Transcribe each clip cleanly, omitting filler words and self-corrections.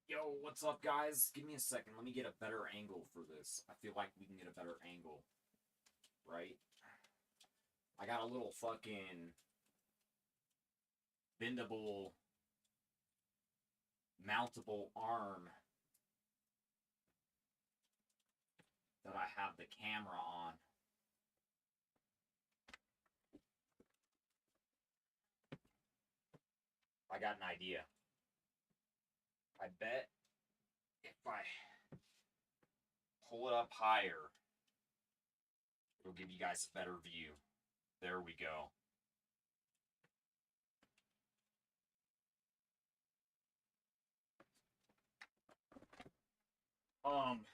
Yo, what's up, guys? Give me a second. Let me get a better angle for this. I feel like we can get a better angle, right? I got a little fucking bendable, mountable arm that I have the camera on. I got an idea. I bet if I pull it up higher, it'll give you guys a better view. There we go. Um,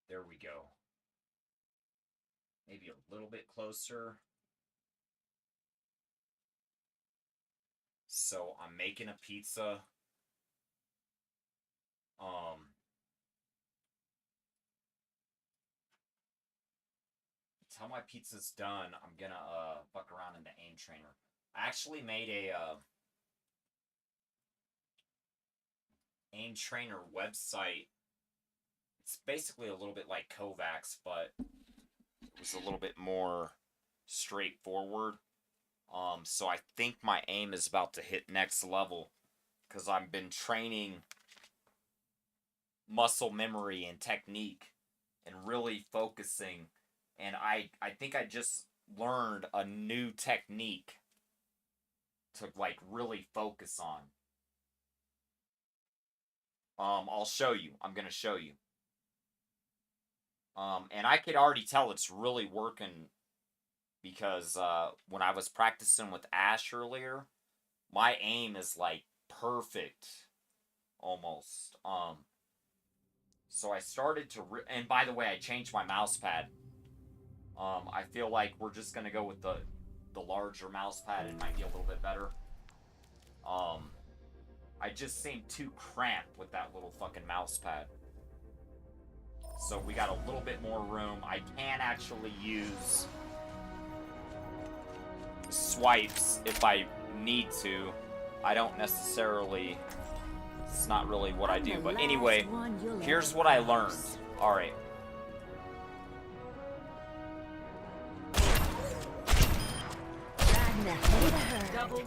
there we go. Maybe a little bit closer. So I'm making a pizza. Until my pizza's done, I'm gonna fuck around in the aim trainer. I actually made a aim trainer website. It's basically a little bit like Kovacs, but it was a little bit more straightforward. So I think my aim is about to hit next level because I've been training muscle memory and technique and really focusing. And I think I just learned a new technique to like really focus on. I'll show you. I'm gonna show you. And I could already tell it's really working because when I was practicing with Ash earlier, my aim is like perfect, almost. So I started to, and by the way, I changed my mouse pad. I feel like we're just gonna go with the larger mouse pad. It might be a little bit better. I just seem too cramped with that little fucking mouse pad. So we got a little bit more room. I can actually use swipes if I need to. I don't necessarily, it's not really what I do. But anyway, here's what I learned. Alright. Double kill.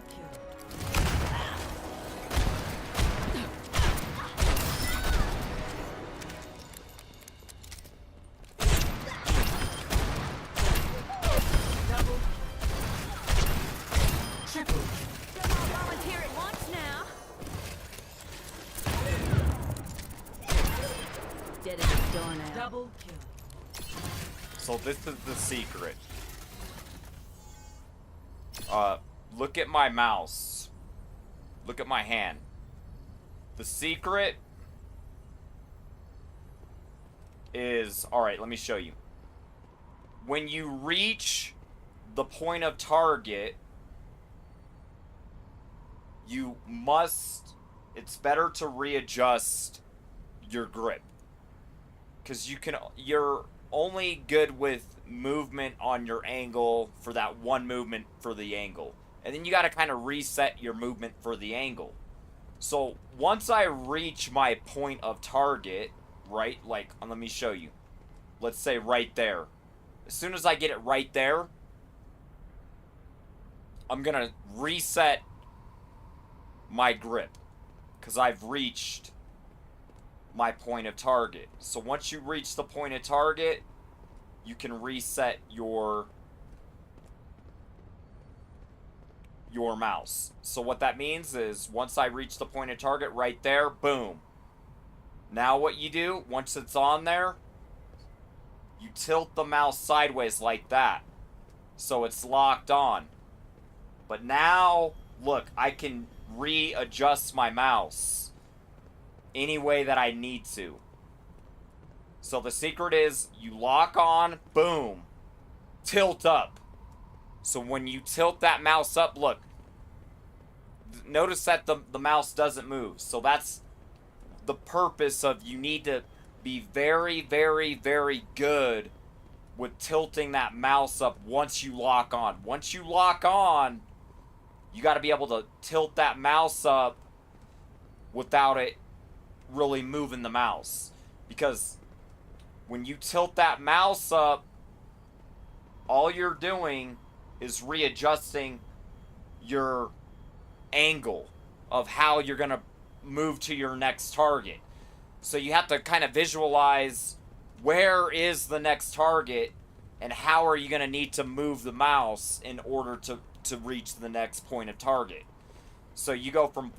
Double kill. So this is the secret. Look at my mouse. Look at my hand. The secret is, alright, let me show you. When you reach the point of target, you must, it's better to readjust your grip. Because you're only good with movement on your angle for that one movement for the angle. And then you got to kind of reset your movement for the angle. So once I reach my point of target, right, like, let me show you. Let's say right there. As soon as I get it right there, I'm going to reset my grip. Because I've reached my point of target. So once you reach the point of target, you can reset your mouse. So what that means is once I reach the point of target right there, boom. Now what you do, once it's on there, you tilt the mouse sideways like that. So it's locked on. But now, look, I can readjust my mouse any way that I need to. So the secret is you lock on, boom, tilt up. So when you tilt that mouse up, look, notice that the mouse doesn't move. So that's the purpose of, you need to be very, very, very good with tilting that mouse up once you lock on. Once you lock on, you got to be able to tilt that mouse up without it really moving the mouse. Because when you tilt that mouse up, all you're doing is readjusting your angle of how you're going to move to your next target. So you have to kind of visualize where is the next target and how are you going to need to move the mouse in order to reach the next point of target. So you go from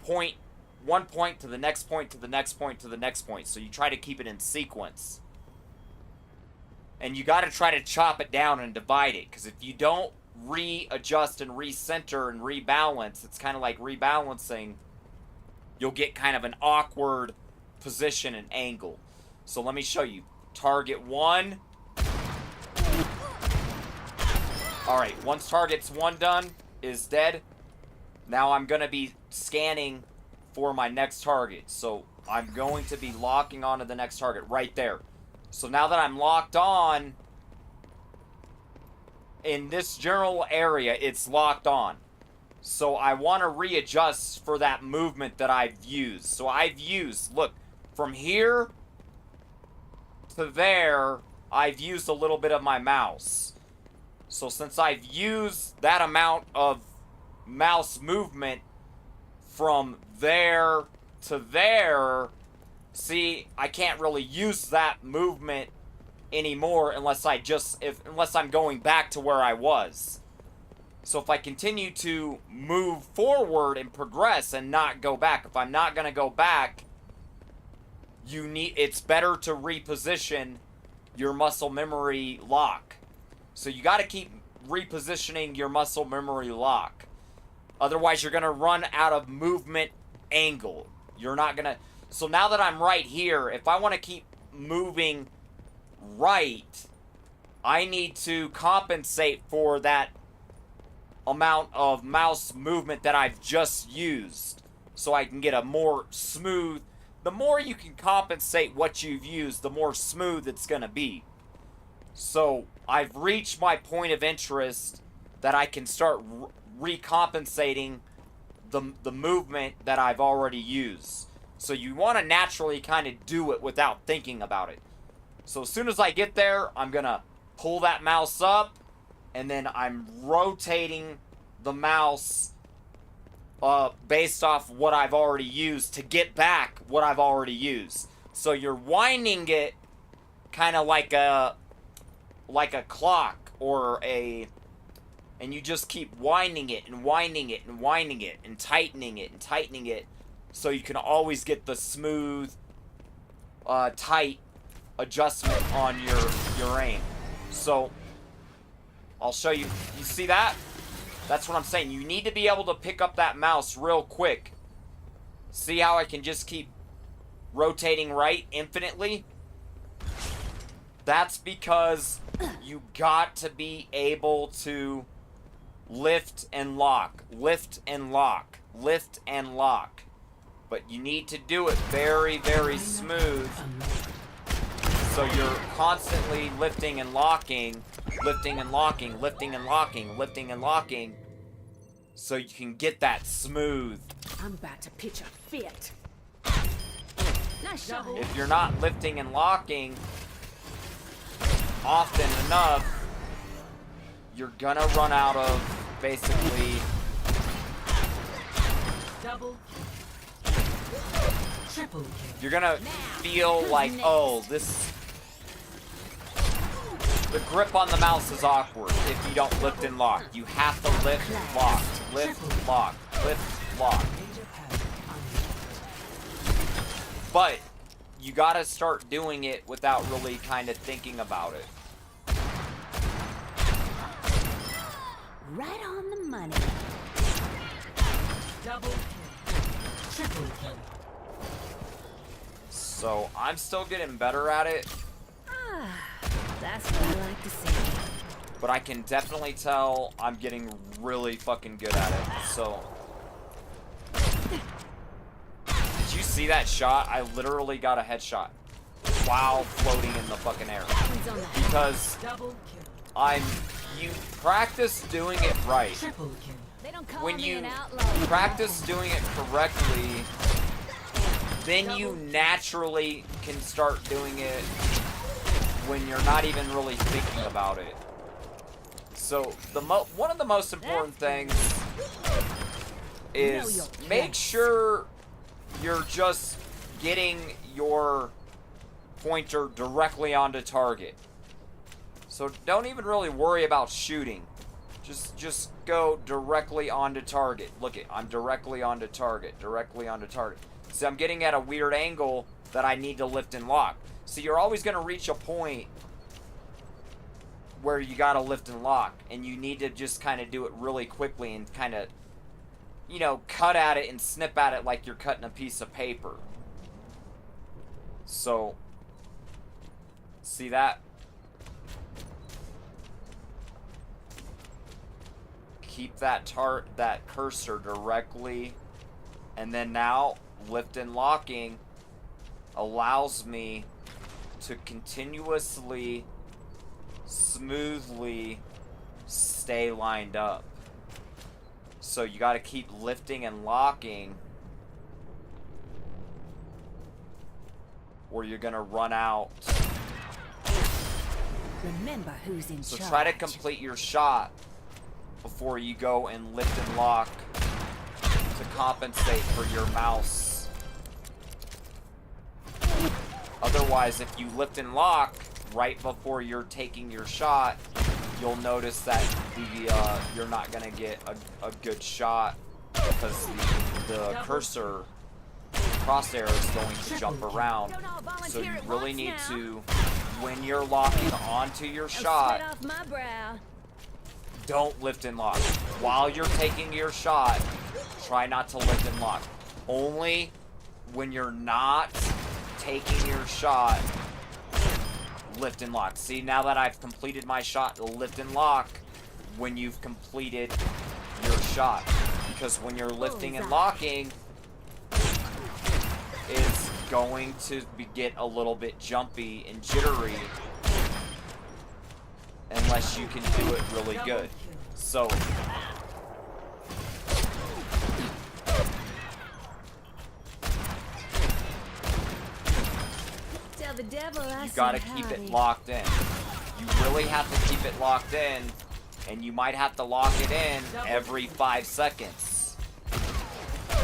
one point to the next point to the next point to the next point. So you try to keep it in sequence. And you got to try to chop it down and divide it. Because if you don't readjust and recenter and rebalance, it's kind of like rebalancing, you'll get kind of an awkward position and angle. So let me show you. Target 1. Alright, once target's 1 done, is dead. Now I'm going to be scanning for my next target. So I'm going to be locking onto the next target right there. So now that I'm locked on, in this general area, it's locked on. So I want to readjust for that movement that I've used. So I've used, look, from here to there, I've used a little bit of my mouse. So since I've used that amount of mouse movement from there to there, see, I can't really use that movement anymore unless I'm going back to where I was. So if I continue to move forward and progress and not go back, if I'm not going to go back, it's better to reposition your muscle memory lock. So you got to keep repositioning your muscle memory lock. Otherwise, you're going to run out of movement angle. You're not going to... So now that I'm right here, if I want to keep moving right, I need to compensate for that amount of mouse movement that I've just used. So I can get a more smooth... The more you can compensate what you've used, the more smooth it's going to be. So I've reached my point of interest that I can start recompensating the movement that I've already used. So you want to naturally kind of do it without thinking about it. So as soon as I get there, I'm going to pull that mouse up, and then I'm rotating the mouse based off what I've already used to get back what I've already used. So you're winding it kind of like a clock or and you just keep winding it and winding it and winding it and tightening it so you can always get the smooth, tight adjustment on your aim. So I'll show you. You see that? That's what I'm saying. You need to be able to pick up that mouse real quick. See how I can just keep rotating right infinitely? That's because you got to be able to lift and lock, lift and lock, lift and lock. But you need to do it very, very smooth. So you're constantly lifting and locking, lifting and locking, lifting and locking, lifting and locking, so you can get that smooth. I'm about to pitch a fit. Nice shot. If you're not lifting and locking often enough, you're gonna run out of basically Double. Triple. you're gonna feel like, oh, the grip on the mouse is awkward if you don't lift and lock. You have to lift, lock, lift, lock, lift, lock. But you gotta start doing it without really kind of thinking about it. Right on the money. Double kill. Triple kill. So I'm still getting better at it, That's what I like to see. but I can definitely tell I'm getting really fucking good at it. So did you see that shot? I literally got a headshot. while floating in the fucking air. One's on the Because Double kill. you practice doing it right. Triple kill. They don't call When me you an outlaw. practice doing it correctly, then you naturally can start doing it when you're not even really thinking about it. So one of the most important things is make sure you're just getting your pointer directly onto target. So don't even really worry about shooting. Just go directly onto target. Look it, I'm directly onto target, directly onto target. See, I'm getting at a weird angle that I need to lift and lock. So you're always going to reach a point where you got to lift and lock, and you need to just kind of do it really quickly and kind of, you know, cut at it and snip at it like you're cutting a piece of paper. So, see that? Keep that cursor directly, and then now lift and locking allows me to continuously, smoothly stay lined up. So you got to keep lifting and locking, or you're gonna run out. Remember who's in So charge. try to complete your shot before you go and lift and lock to compensate for your mouse. Otherwise, if you lift and lock right before you're taking your shot, you'll notice that you're not gonna get a good shot because the cursor crosshair is going to jump around. So you really need to, when you're locking onto your shot, Off my brow. don't lift and lock. While you're taking your shot, try not to lift and lock. Only when you're not taking your shot, lift and lock. See, now that I've completed my shot, lift and lock when you've completed your shot. Because when you're lifting and locking, it's going to get a little bit jumpy and jittery unless you can do it really good. So Tell the devil I you gotta said keep howdy. it locked in. You really have to keep it locked in, and you might have to lock it in every 5 seconds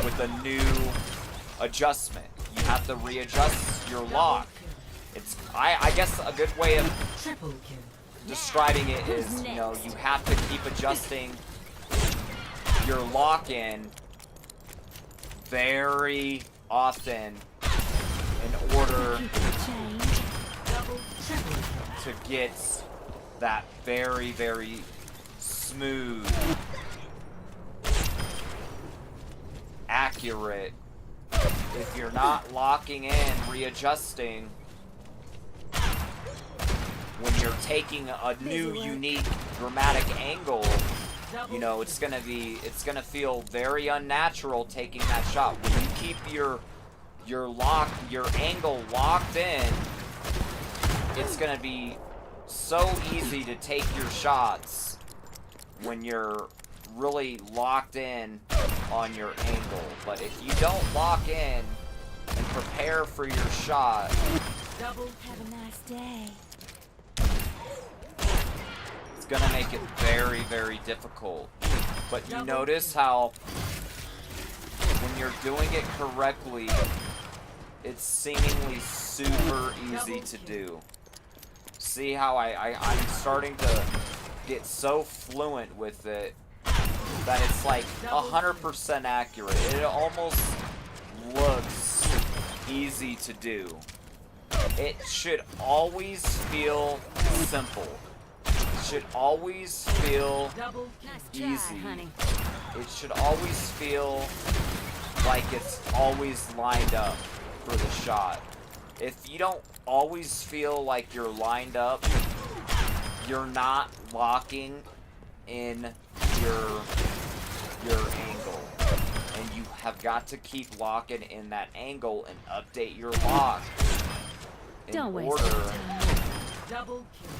with a new adjustment. You have to readjust your lock. It's I guess a good way of Triple kill. describing it is, you know, you have to keep adjusting your lock in very often in order Change. Double triple kill. to get that very, very smooth, accurate. If you're not locking in, readjusting, when you're taking a new, unique, dramatic angle, you know, it's gonna feel very unnatural taking that shot. When you keep your angle locked in, it's gonna be so easy to take your shots when you're really locked in on your angle. But if you don't lock in and prepare for your shot, Double Have a nice day. it's gonna make it very, very difficult. But you notice how when you're doing it correctly, it's seemingly super easy to do. See how I'm starting to get so fluent with it that it's like 100% accurate. It almost looks easy to do. It should always feel simple. It should always feel double Nice easy. try, honey. It should always feel like it's always lined up for the shot. If you don't always feel like you're lined up, you're not locking in your angle. And you have got to keep locking in that angle and update your lock in Don't waste order my time. Double kill.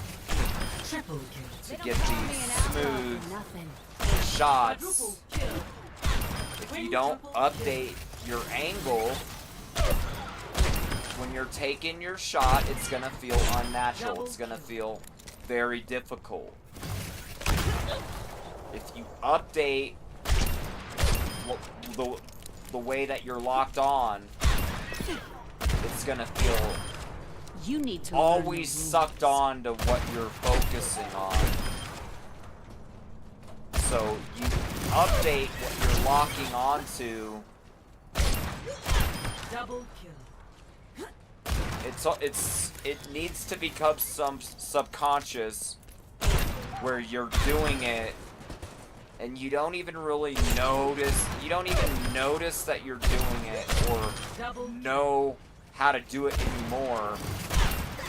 Triple kill. to They get don't call me these an outlaw smooth for nothing. shots. Quadruple kill. If you don't update your angle when you're taking your shot, it's gonna feel unnatural. It's gonna feel very difficult. If you update the way that you're locked on, it's gonna feel You need to always learn the sucked rules. on to what you're focusing on. So you update what you're locking onto. Double kill. It needs to become some subconscious where you're doing it and you don't even really notice. You don't even notice that you're doing it or know how to do it anymore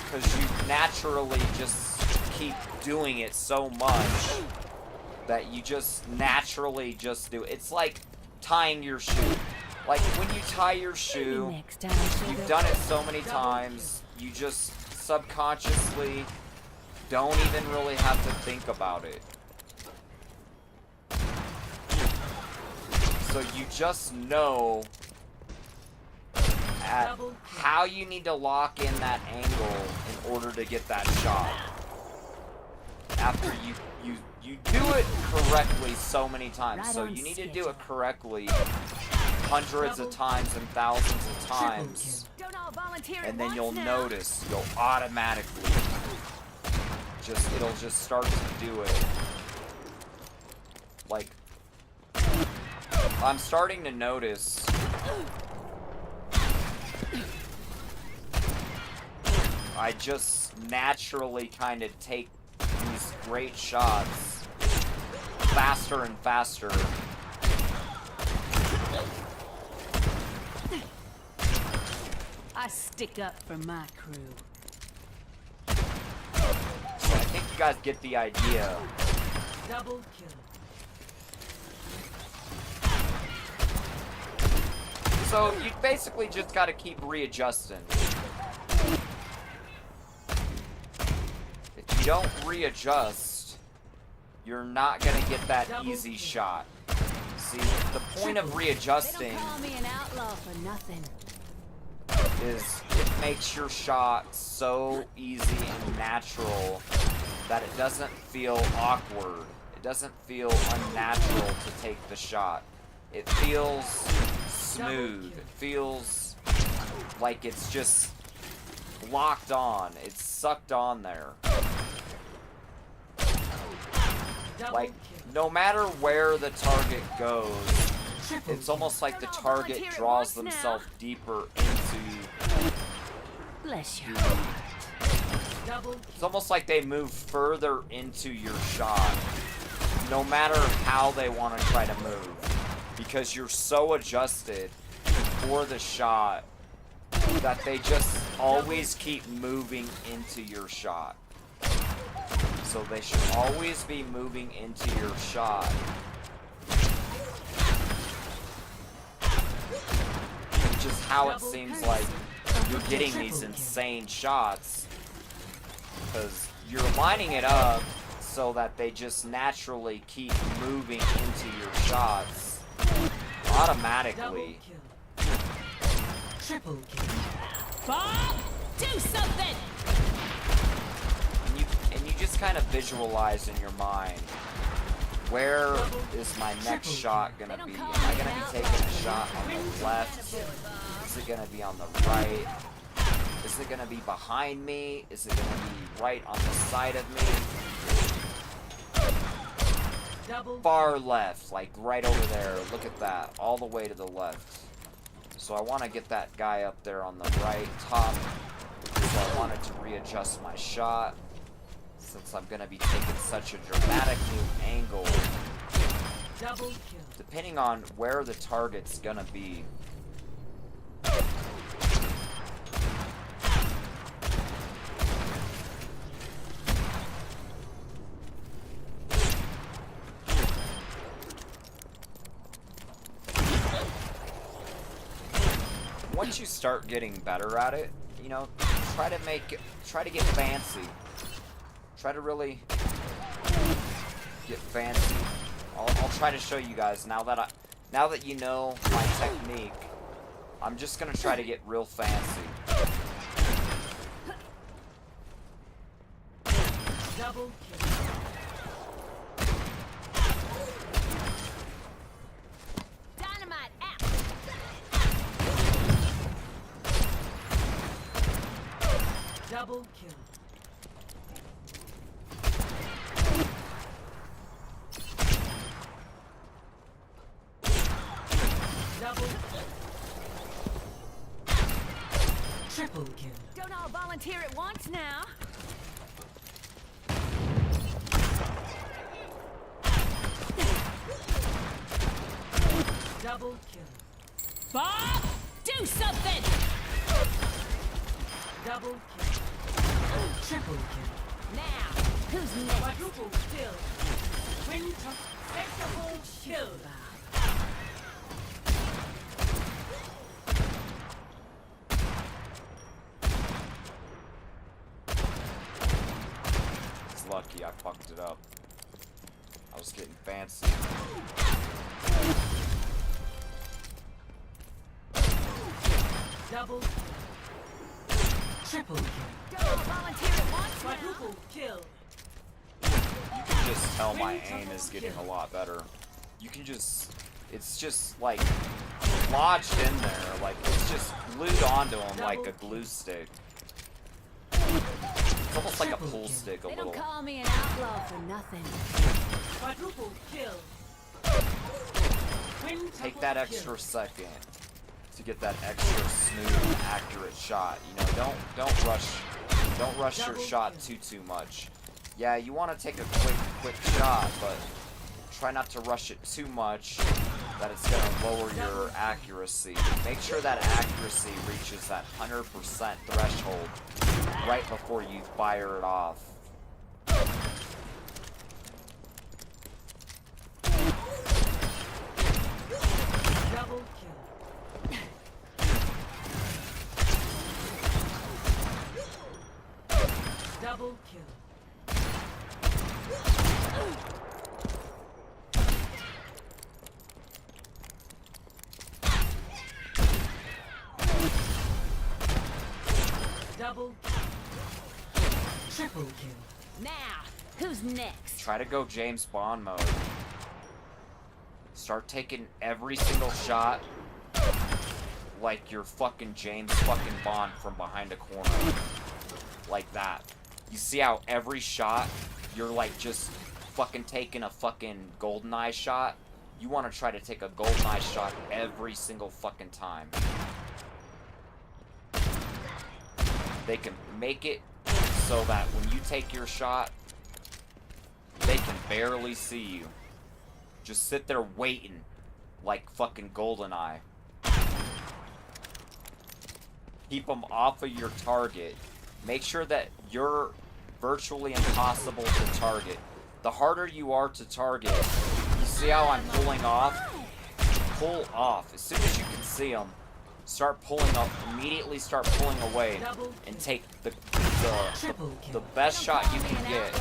because you naturally just keep doing it so much that you just naturally just do it. It's like tying your shoe. Like when you tie your shoe, Next time, you've sugar. done it so many times, you just subconsciously don't even really have to think about it. So you just know at how you need to lock in that angle in order to get that shot. After you do it correctly so many times. Right So on you need to schedule. do it correctly hundreds of times and thousands of times. Don't all volunteer And at then once you'll now. notice, you'll automatically it'll just start to do it. Like, I'm starting to notice I just naturally kind of take these great shots faster and faster. I stick up for my crew. So I think you guys get the idea. Double kill. So you basically just gotta keep readjusting. If you don't readjust, you're not gonna get that easy shot. See, the point of They readjusting don't call me an outlaw for nothing. is it makes your shot so easy and natural that it doesn't feel awkward. It doesn't feel unnatural to take the shot. It feels smooth. It feels like it's just locked on. It's sucked on there. Like, no matter where the target goes, it's almost like the target draws themselves deeper into Bless you. It's almost like they move further into your shot, no matter how they want to try to move, because you're so adjusted for the shot that they just always keep moving into your shot. So they should always be moving into your shot. Which is how it seems like you're getting these insane shots. Because you're lining it up so that they just naturally keep moving into your shots automatically. Triple kill. Bob, do something! And you just kind of visualize in your mind, where is my next shot gonna be? Am I gonna be taking a shot on the left? Is it gonna be on the right? Is it gonna be behind me? Is it gonna be right on the side of me? Far left, like right over there. Look at that, all the way to the left. So I want to get that guy up there on the right top. So I wanted to readjust my shot, since I'm gonna be taking such a dramatic new angle. Double kill. Depending on where the target's gonna be. Once you start getting better at it, you know, try to get fancy. Try to really get fancy. I'll try to show you guys now that you know my technique. I'm just gonna try to get real fancy. Double kill. Dynamite out. Double kill. Double. Triple kill. Don't all volunteer at once now. Double kill. Bob, do something. Double kill. Triple kill. Now, who's next? Quadruple kill. Quintuple kill. It's lucky I fucked it up. I was getting fancy. Double. Triple kill. Don't all volunteer at once now. Quadruple kill. You can just tell my aim is getting a lot better. You can just, it's just like lodged in there, like it's just glued onto him like a glue stick. It's almost like a pull stick a They little. don't call me an outlaw for nothing. Quadruple kill. Take that extra second to get that extra smooth, accurate shot. You know, don't rush your shot too much. Yeah, you want to take a quick shot, but try not to rush it too much that it's going to lower your accuracy. Make sure that accuracy reaches that 100% threshold right before you fire it off. Double kill. Double kill. Double kill. Triple kill. Now, who's next? Try to go James Bond mode. Start taking every single shot like you're fucking James fucking Bond from behind a corner. Like that. You see how every shot, you're like just fucking taking a fucking GoldenEye shot? You want to try to take a GoldenEye shot every single fucking time. They can make it so that when you take your shot, they can barely see you. Just sit there waiting like fucking GoldenEye. Keep them off of your target. Make sure that you're virtually impossible to target. The harder you are to target, you see how I'm pulling off? Pull off. As soon as you can see them, start pulling up. Immediately start pulling away and take the best shot you can get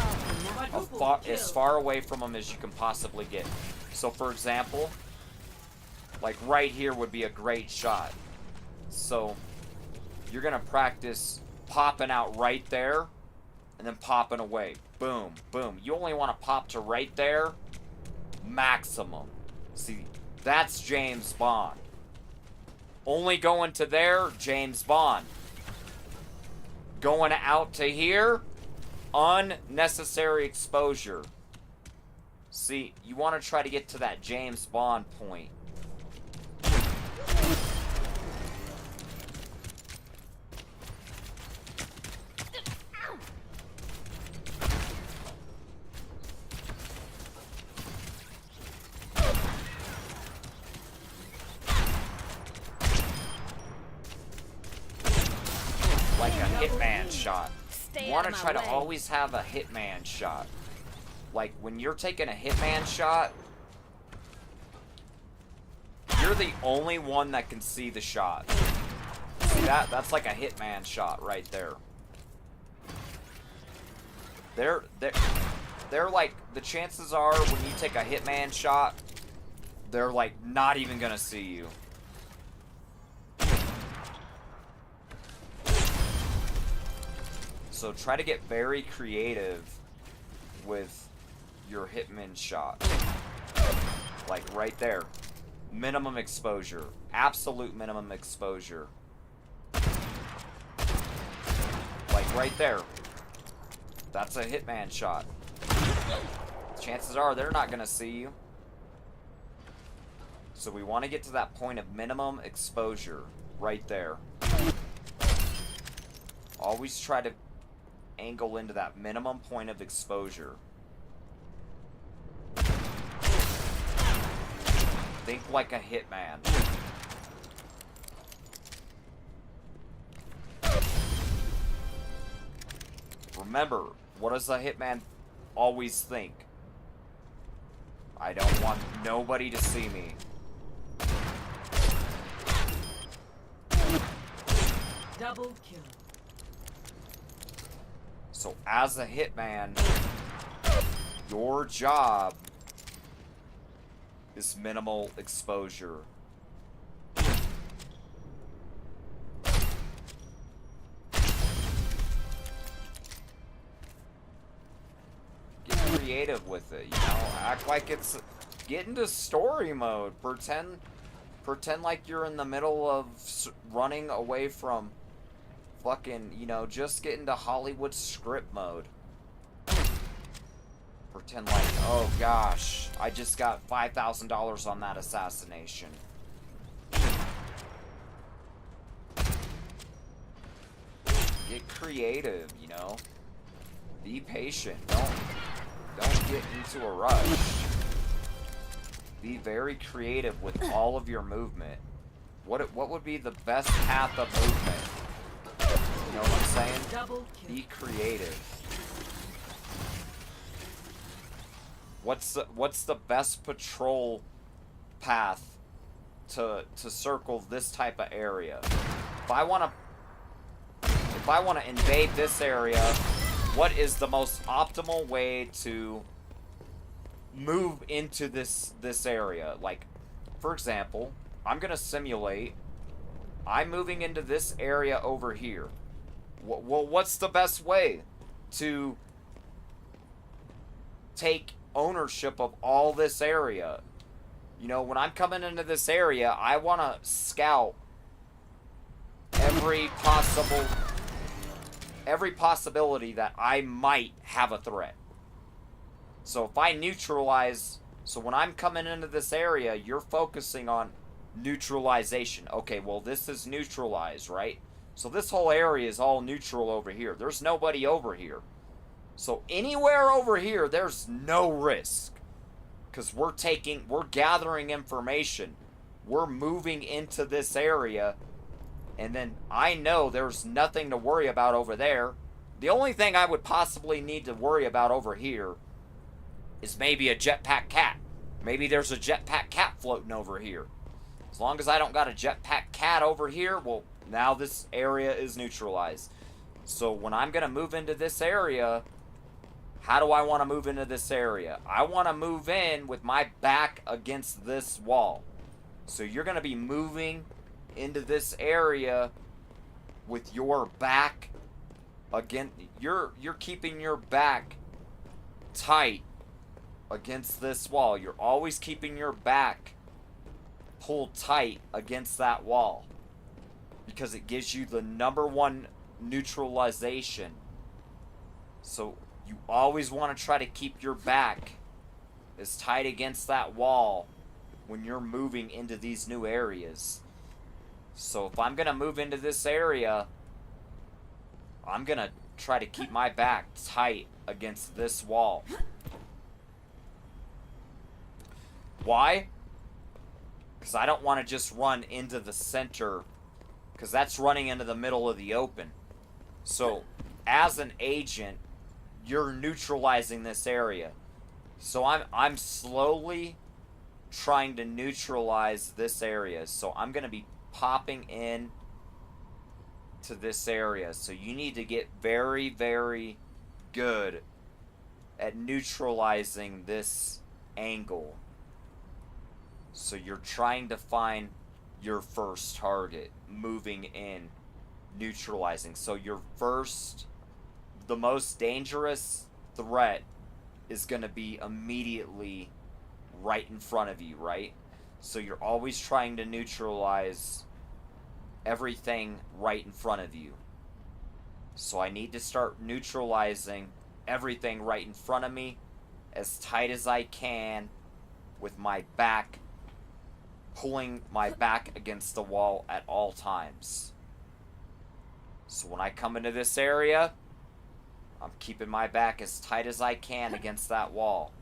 as far away from them as you can possibly get. So for example, like right here would be a great shot. So you're gonna practice popping out right there and then popping away. Boom, boom. You only want to pop to right there, maximum. See, that's James Bond. Only going to there, James Bond. Going out to here, unnecessary exposure. See, you want to try to get to that James Bond point. Like a hitman shot. You want to try to always have a hitman shot. Like when you're taking a hitman shot, you're the only one that can see the shot. See, that? That's like a hitman shot right there. They're like, the chances are when you take a hitman shot, they're like not even gonna see you. So try to get very creative with your hitman shot. Like right there. Minimum exposure. Absolute minimum exposure. Like right there. That's a hitman shot. Chances are they're not gonna see you. So we want to get to that point of minimum exposure. Right there. Always try to angle into that minimum point of exposure. Think like a hitman. Remember, what does a hitman always think? I don't want nobody to see me. Double kill. So as a hitman, your job is minimal exposure. Get creative with it, you know? Act like it's... Get into story mode. Pretend like you're in the middle of running away from fucking, you know, just get into Hollywood script mode. Pretend like, oh gosh, I just got $5,000 on that assassination. Get creative, you know? Be patient. Don't get into a rush. Be very creative with all of your movement. What would be the best path of movement? You know what I'm saying? Double kill. Be creative. What's the best patrol path to circle this type of area? If I want to invade this area, what is the most optimal way to move into this area? Like, for example, I'm gonna simulate I'm moving into this area over here. Well, what's the best way to take ownership of all this area? You know, when I'm coming into this area, I want to scout every possibility that I might have a threat. So if I neutralize, so when I'm coming into this area, you're focusing on neutralization. Okay, well, this is neutralized, right? So this whole area is all neutral over here. There's nobody over here. So anywhere over here, there's no risk. Because we're gathering information. We're moving into this area. And then I know there's nothing to worry about over there. The only thing I would possibly need to worry about over here is maybe a jetpack cat. Maybe there's a jetpack cat floating over here. As long as I don't got a jetpack cat over here, well, now this area is neutralized. So when I'm going to move into this area, how do I want to move into this area? I want to move in with my back against this wall. So you're going to be moving into this area with your back against... You're keeping your back tight against this wall. You're always keeping your back pulled tight against that wall. Because it gives you the #1 neutralization. So you always want to try to keep your back as tight against that wall when you're moving into these new areas. So if I'm going to move into this area, I'm going to try to keep my back tight against this wall. Why? Because I don't want to just run into the center, because that's running into the middle of the open. So as an agent, you're neutralizing this area. So I'm slowly trying to neutralize this area. So I'm going to be popping in to this area. So you need to get very, very good at neutralizing this angle. So you're trying to find your first target, moving in, neutralizing. So your first, the most dangerous threat is going to be immediately right in front of you, right? So you're always trying to neutralize everything right in front of you. So I need to start neutralizing everything right in front of me as tight as I can, with my back, pulling my back against the wall at all times. So when I come into this area, I'm keeping my back as tight as I can against that wall.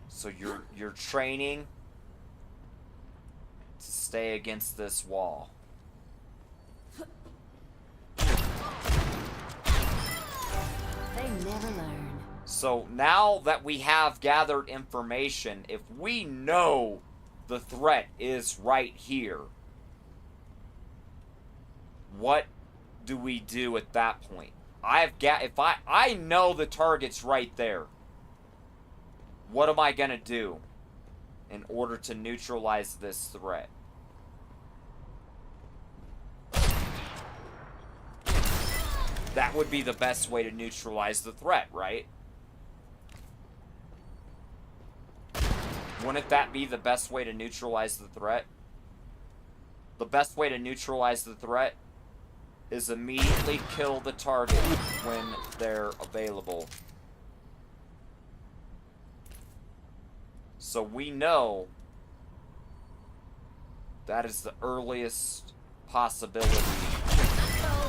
So you're training to stay against this wall. They never learn. So now that we have gathered information, if we know the threat is right here, what do we do at that point? If I know the target's right there, what am I gonna do in order to neutralize this threat? That would be the best way to neutralize the threat, right? Wouldn't that be the best way to neutralize the threat? The best way to neutralize the threat is immediately kill the target when they're available. So we know that is the earliest possibility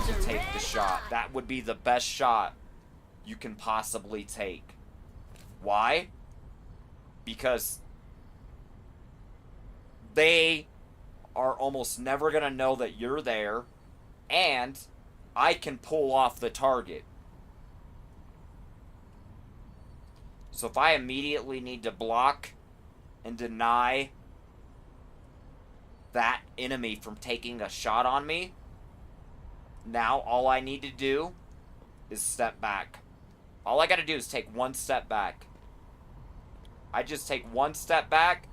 to take the shot. That would be the best shot you can possibly take. Why? Because they are almost never going to know that you're there, and I can pull off the target. So if I immediately need to block and deny that enemy from taking a shot on me, now all I need to do is step back. All I gotta do is take one step back. I just take one step back,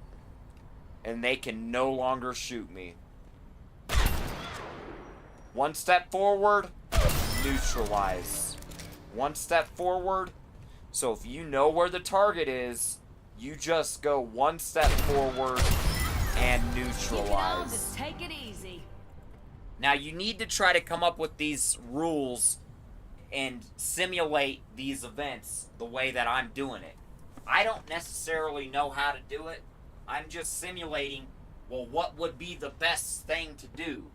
and they can no longer shoot me. One step forward, neutralize. One step forward. So if you know where the target is, you just go one step forward and neutralize. Just take it easy. Now you need to try to come up with these rules and simulate these events the way that I'm doing it. I don't necessarily know how to do it. I'm just simulating, well, what would be the best thing to do?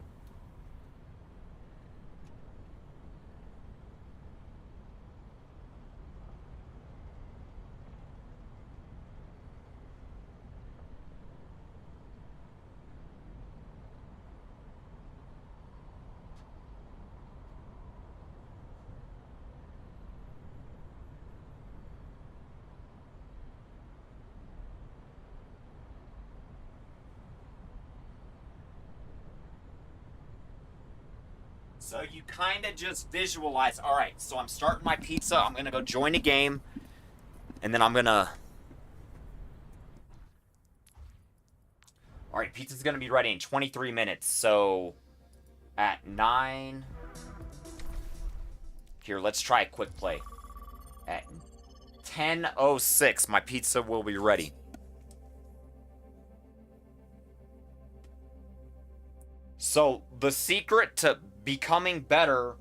So you kind of just visualize, all right, so I'm starting my pizza. I'm going to go join a game. And then I'm going to... All right, pizza's going to be ready in 23 minutes. So at 9... Here, let's try a quick play. At 10:06, my pizza will be ready. So the secret to becoming better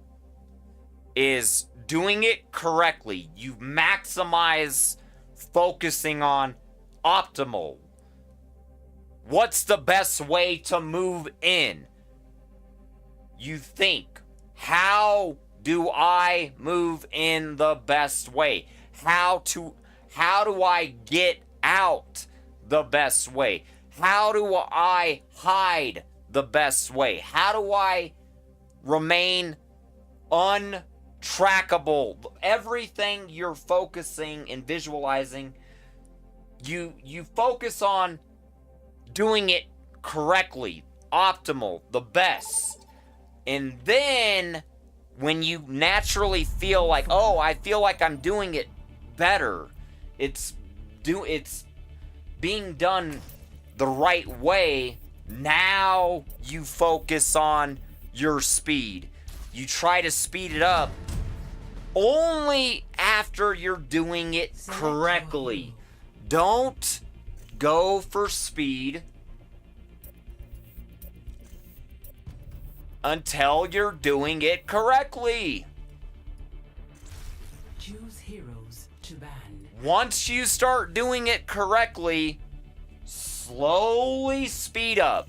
is doing it correctly. You maximize focusing on optimal. What's the best way to move in? You think, how do I move in the best way? How do I get out the best way? How do I hide the best way? How do I remain untrackable? Everything you're focusing and visualizing, you focus on doing it correctly, optimal, the best. And then when you naturally feel like, oh, I feel like I'm doing it better, it's being done the right way, now you focus on your speed. You try to speed it up only after you're doing it correctly. Don't go for speed until you're doing it correctly. Choose heroes to ban. Once you start doing it correctly, slowly speed up.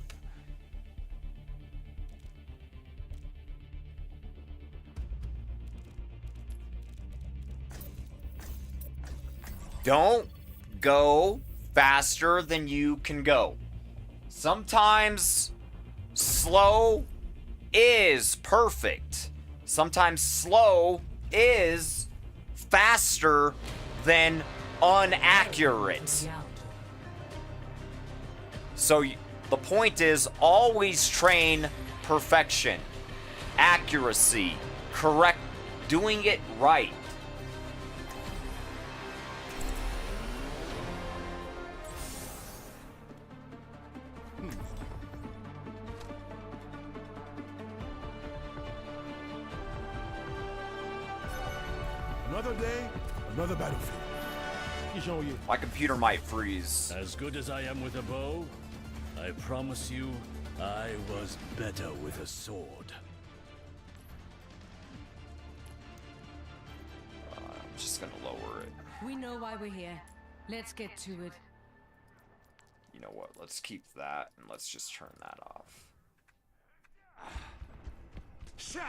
Don't go faster than you can go. Sometimes slow is perfect. Sometimes slow is faster than inaccurate. So the point is, always train perfection, accuracy, correct, doing it right. Another day, another battlefield. My computer might freeze. As good as I am with a bow, I promise you, I was better with a sword. I'm just gonna lower it. We know why we're here. Let's get to it. You know what? Let's keep that and let's just turn that off.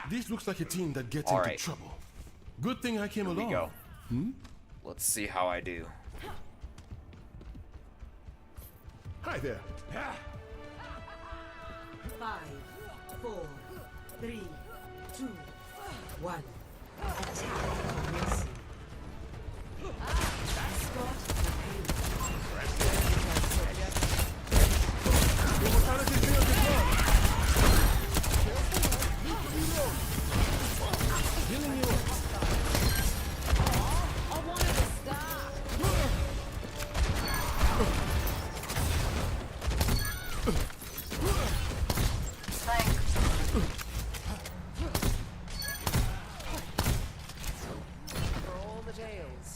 This looks like a team that gets All into right. trouble. Good thing I came Here we along. go. Let's see how I do. Hi there. 5, 4, 3, 2, 1. Attack commencing. Escort Immortality field deployed. Healing you. I wanted to stop. For all the tales.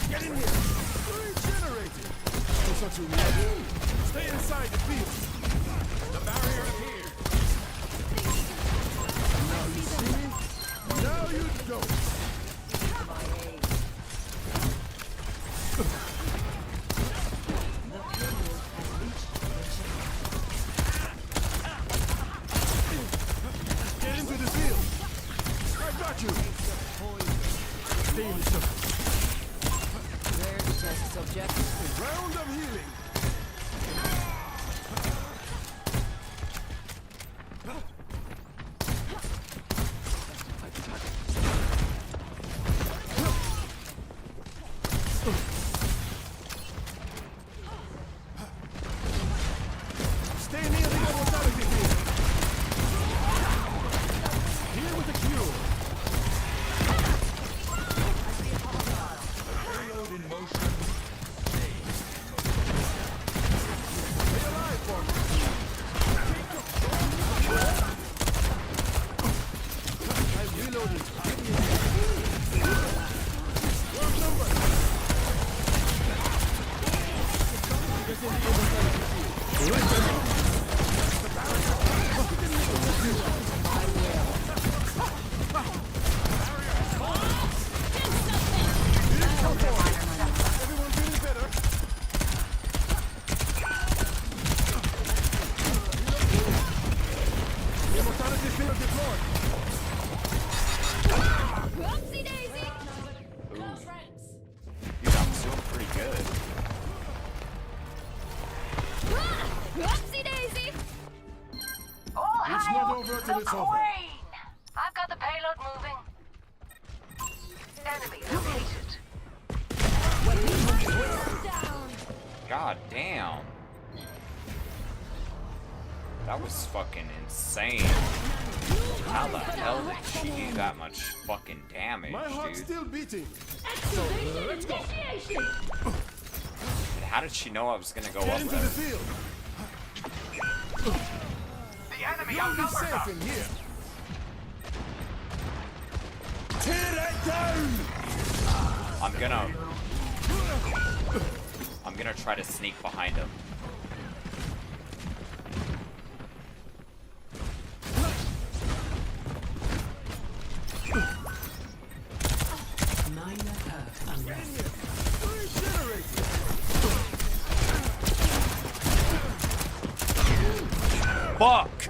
Get in here. Regenerating. It's such a reaction. Stay inside the field. The barrier appeared. Now you see me? Now you don't. Get into the field. I got you. Stay in the circle. Where to test subject? Round of healing. Stay near the immortality field. Here with the cure. Payload in motion. Stay alive for me. I've reloaded. Wrong number. Get in the immortality field. Everyone feeling better? Immortality field deployed. Whoopsie daisy! Dude, I'm doing pretty good. Whoopsie daisy! It's not over till it's over. I've got the payload moving. God damn. That was fucking insane. How the hell did she do that much fucking damage, My heart's dude? still beating. Let's go. And how did she know I was gonna go Get up into there? the field. You'll be safe in here. Tear that down. I'm gonna try to sneak behind him. Minor hurt unrest. Regenerate. Fuck!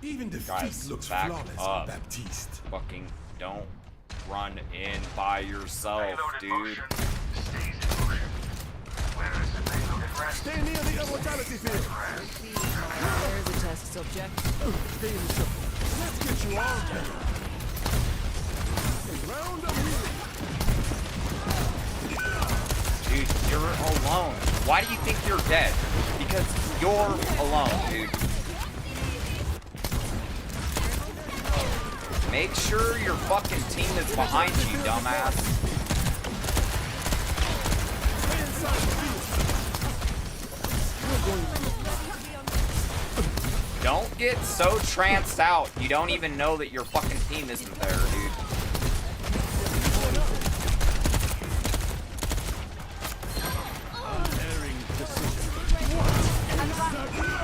Even defeat Guys, looks back flawless up. on Baptiste. Fucking don't run in by yourself, dude. Stay near the immortality field. There's a test subject. Stay in the circle. Let's get you all together. Round up here. Dude, you're alone. Why do you think you're dead? Because you're alone, dude. Make sure your fucking team is behind you, dumbass. Stay inside the field. Don't get so tranced out. You don't even know that your fucking team isn't there, dude. Unerring precision.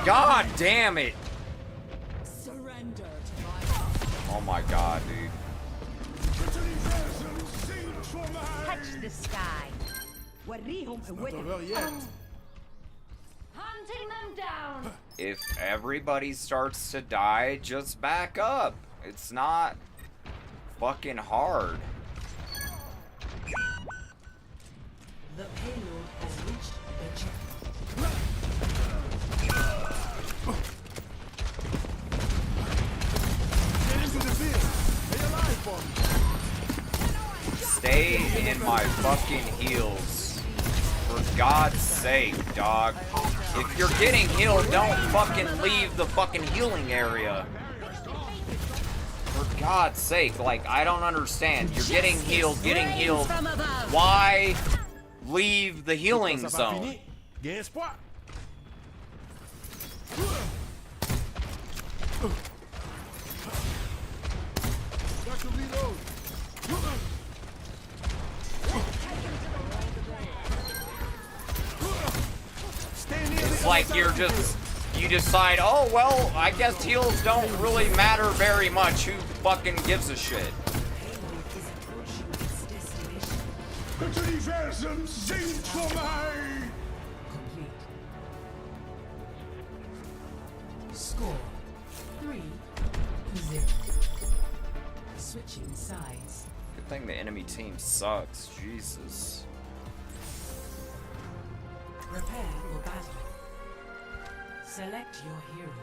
God damn it. Surrender to my Oh my god, dude. touch the sky. Not well yet. Hunting them down. If everybody starts to die, just back up. It's not fucking hard. The payload has reached the check. Get into the field. Stay alive for me. Stay in my fucking heels. For God's sake, dog. If you're getting healed, don't fucking leave the fucking healing area. For God's sake, like, I don't understand. You're getting healed. From above. Why leave the healing Ça va zone? finir. Gain espoir. Got to reload. Stay near It's the like you're just, you decide, oh, well, I guess heals don't really matter very much. Who fucking gives a shit? Payload is approaching its destination. Das Universum singt vorbei. Complete. Score 3-0. Switching sides. Good thing the enemy team sucks. Jesus. Prepare for battle. Select your hero.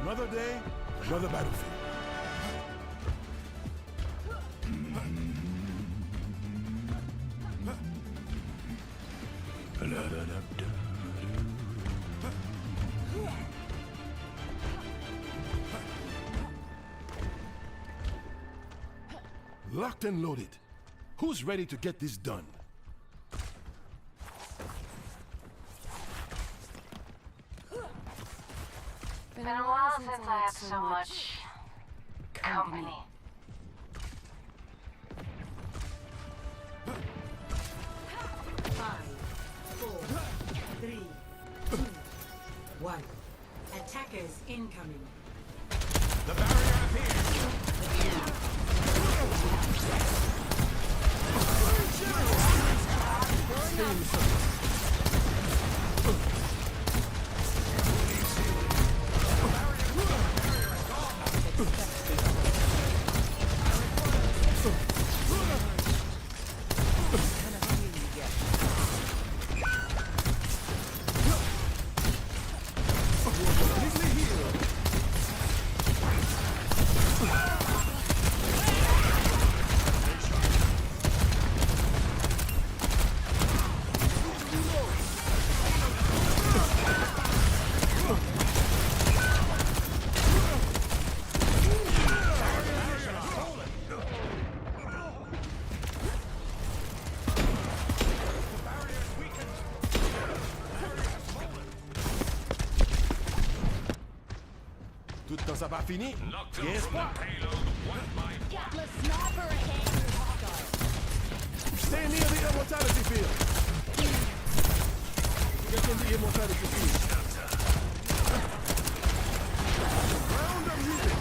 Another day, another battlefield. Locked and loaded. Who's ready to get this done? Been a while since I had so much company. Five, four, three, two, one. Attackers incoming. The barrier appears. Tout ça va finir? Yes, what? Gatla sniper ahead. Stay near the immortality field. Get in the immortality field. Round of healing.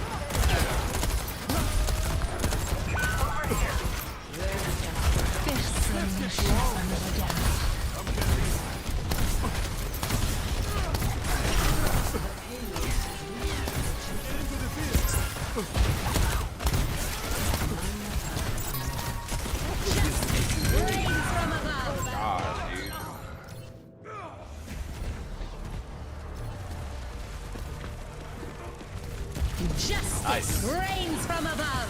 Let's get you all. Into the field. Rain from above. God, dude. Justice Nice. rains from above.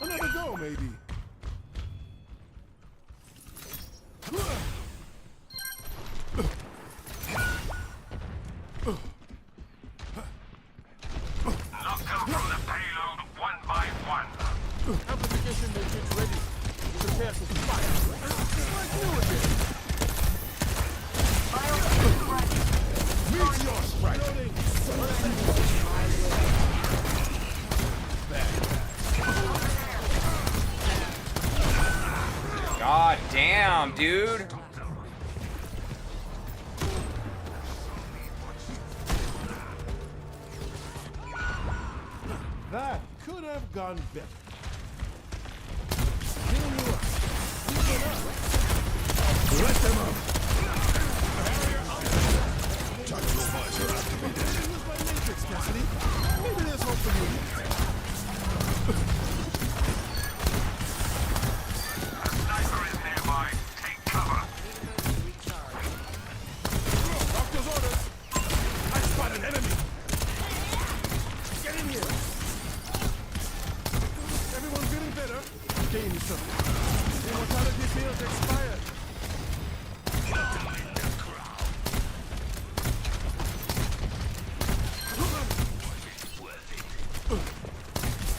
Another go, maybe. Amplification matrix ready. Prepare for fire. Let's do it then. Meteor strike. God damn, dude. That could have gone better. Heal you up. Keep it up. Let them up. Tactical visor activated. Use my matrix, Cassidy. Maybe there's hope for you. Sniper is nearby. Take cover. Doctor's orders. I spot an enemy. Get in here. Everyone feeling better? Gain something. Immortality field expired.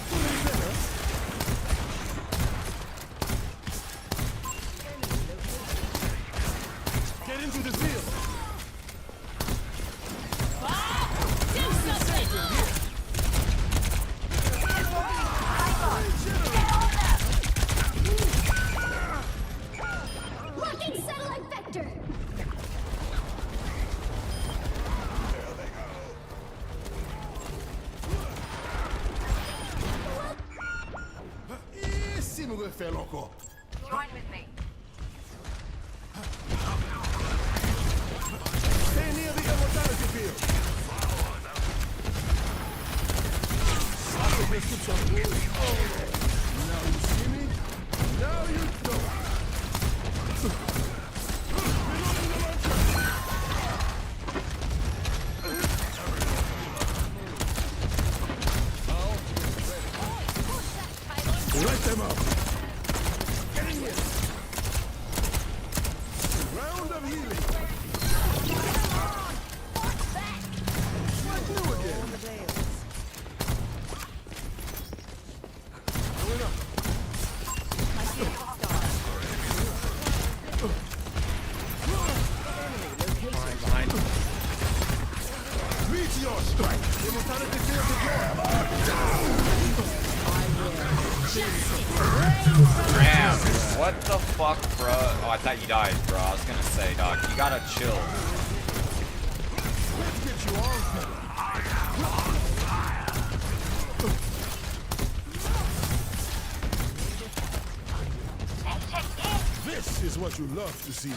Feeling better? Get into the field. Do something. Locking satellite vector. Si nous refait encore. Join with me. Stay near the immortality field. Now you see me. Now you don't. Reloading the launcher. Light them up. Get in here. Round of healing. Like new again. Going up. Meteor strike. Immortality field deployed. Damn. What the fuck, bro? Oh, I thought you died, bro. I was gonna say, dog, you gotta chill. Let's get you all set. This is what you love to see.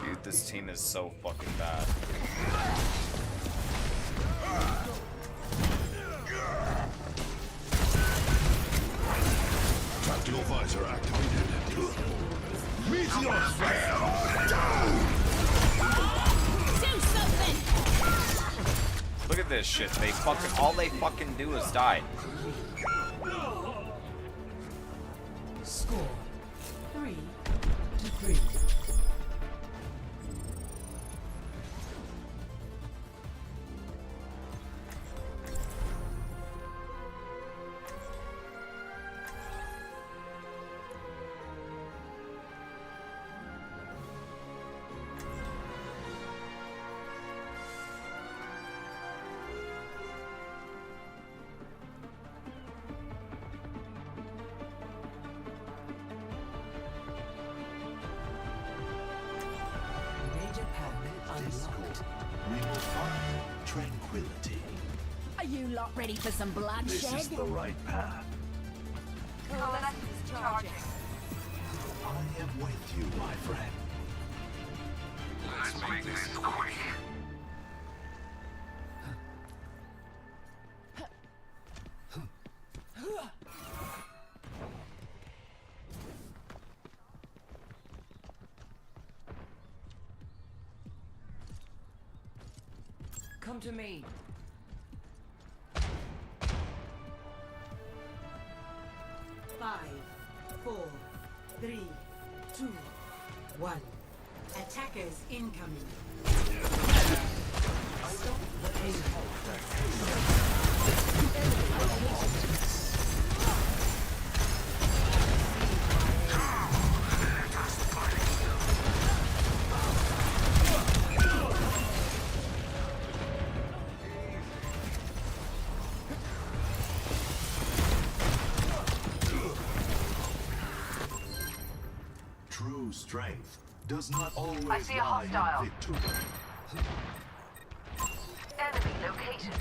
Dude, this team is so fucking bad. Tactical visor activated. Meteor flare! Do something! Look at this shit. They fucking all they fucking do is die. Score 3-3. Major pack unlocked. We will find tranquility. Are you lot ready for some This bloodshed? is the right path. Coalescence is charging. I am with you, my friend. Let's make this quick. Come to me. Five, 4, 3, 2, 1. Attackers incoming. Stop the payload. True strength does not always I see a lie hostile. in victory. Enemy located.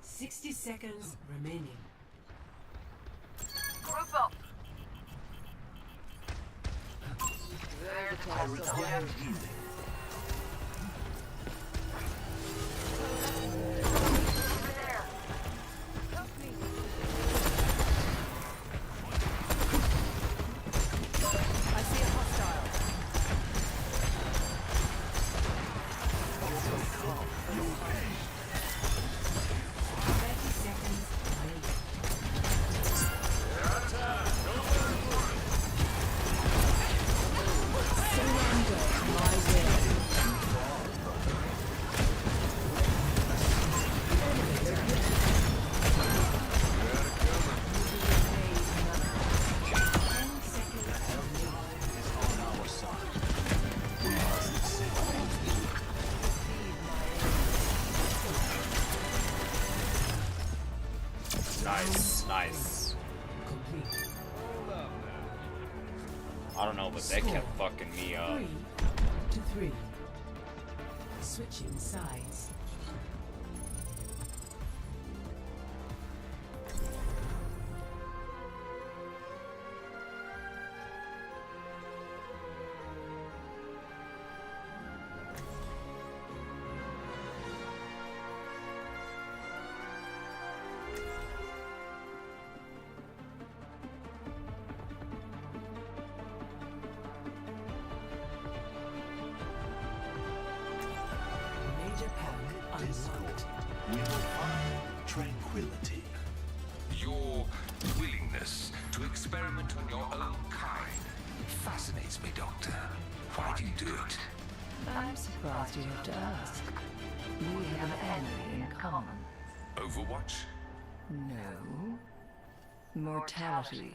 60 seconds remaining. Group up. There's the I require healing. over there. I see a hostile. Overcome your pain. 30 seconds remaining. Surrender to my will. Nice, nice. Complete. I don't know, but they kept fucking me up. 3-3. Switching sides. Major pack unlocked. We will find tranquility. Your willingness to experiment on your own kind fascinates me, Doctor. Why do you do it? I'm surprised you have to ask. We have an enemy in common. Overwatch? No. Mortality.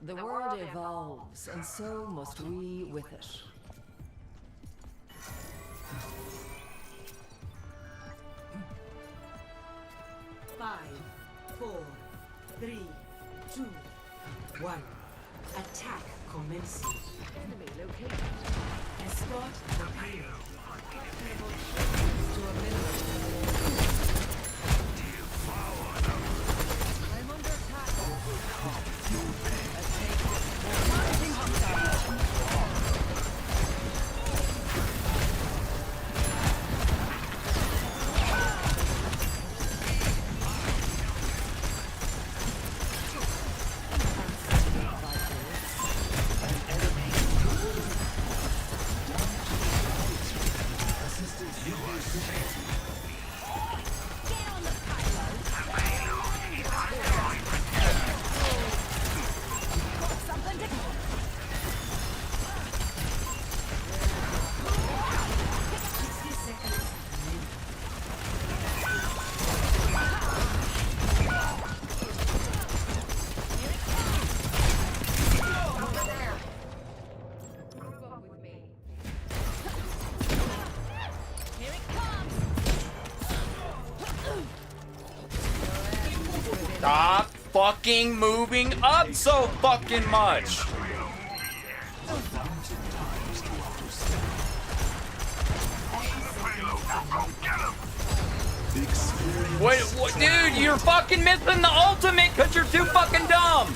The world evolves, and so must we with it. Five, 4, 3, 2, 1. Attack commencing. Enemy located. Escort the payload. To a minimum. I'm under attack. Stop fucking moving up so fucking much. Wait, what, dude, you're fucking missing the ultimate because you're too fucking dumb.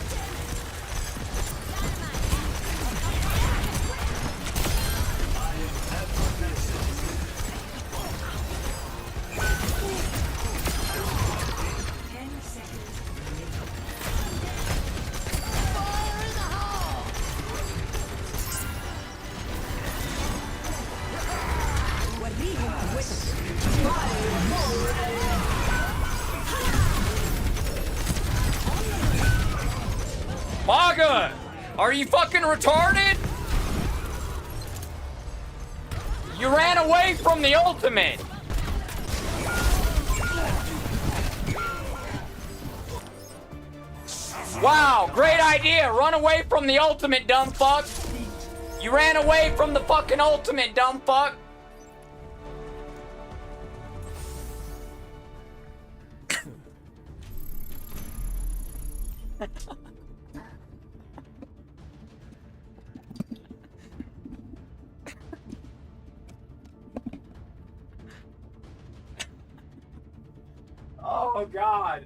Maga, are you fucking retarded? You ran away from the ultimate. Wow, great idea. Run away from the ultimate, dumb fuck. You ran away from the fucking ultimate, dumb fuck. Oh, God.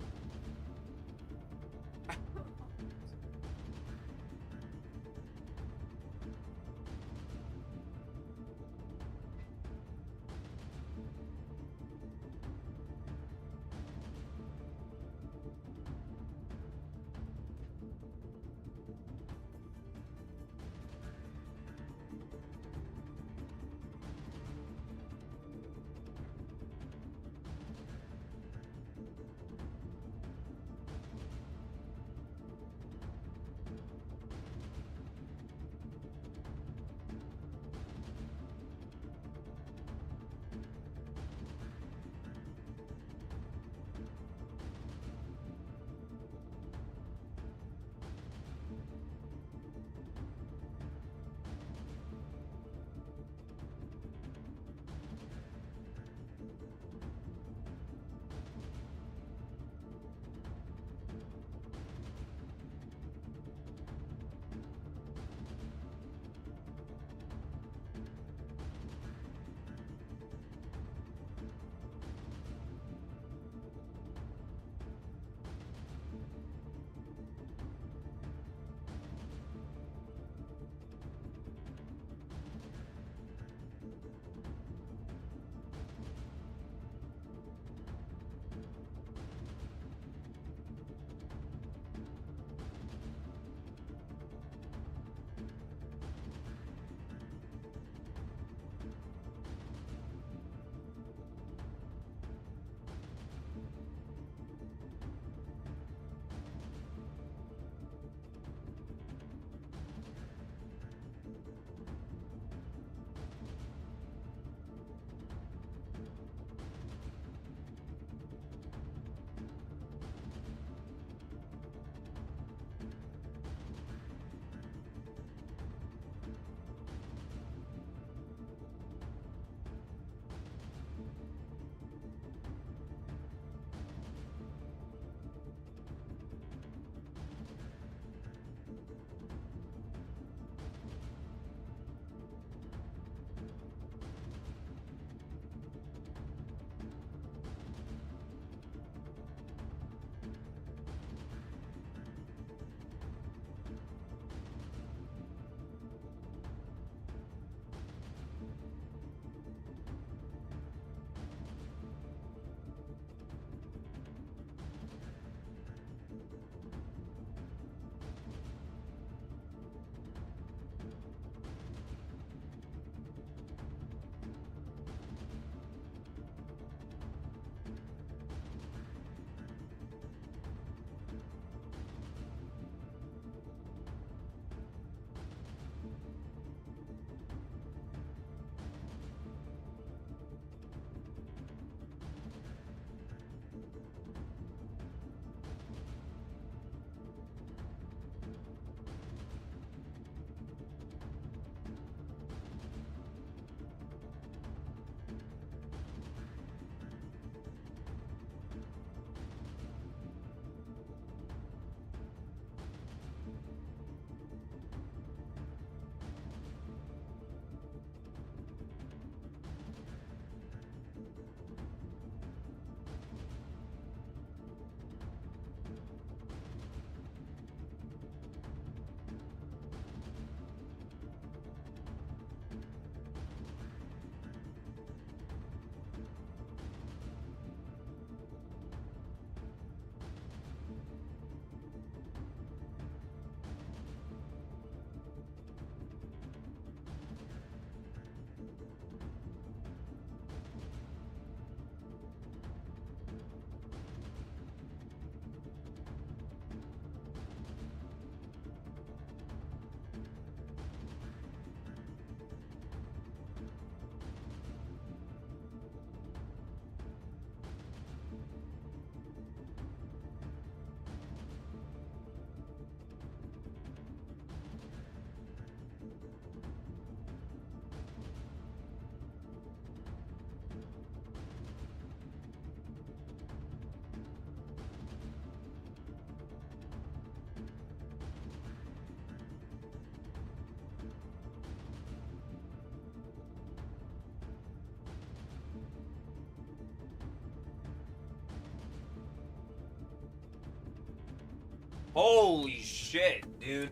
Holy shit, dude.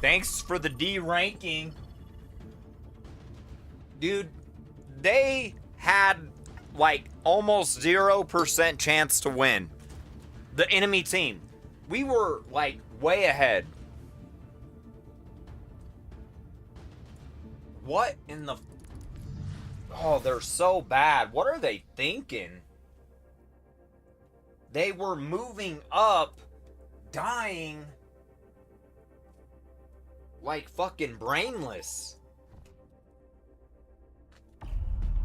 Thanks for the D ranking. Dude, they had like almost 0% chance to win. The enemy team. We were like way ahead. What in the... Oh, they're so bad. What are they thinking? They were moving up, dying like fucking brainless.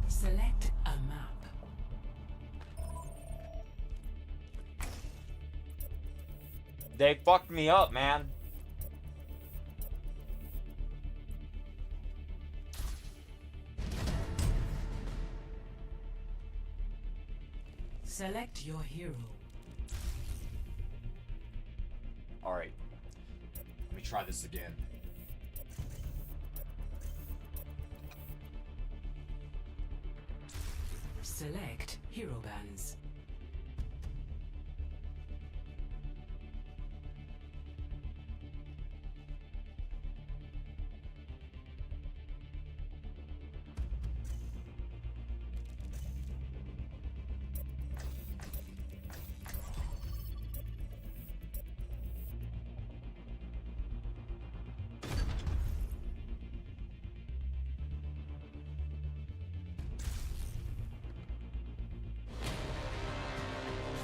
Select a map. They fucked me up, man. Select your hero. Alright. Let me try this again. Select hero bands.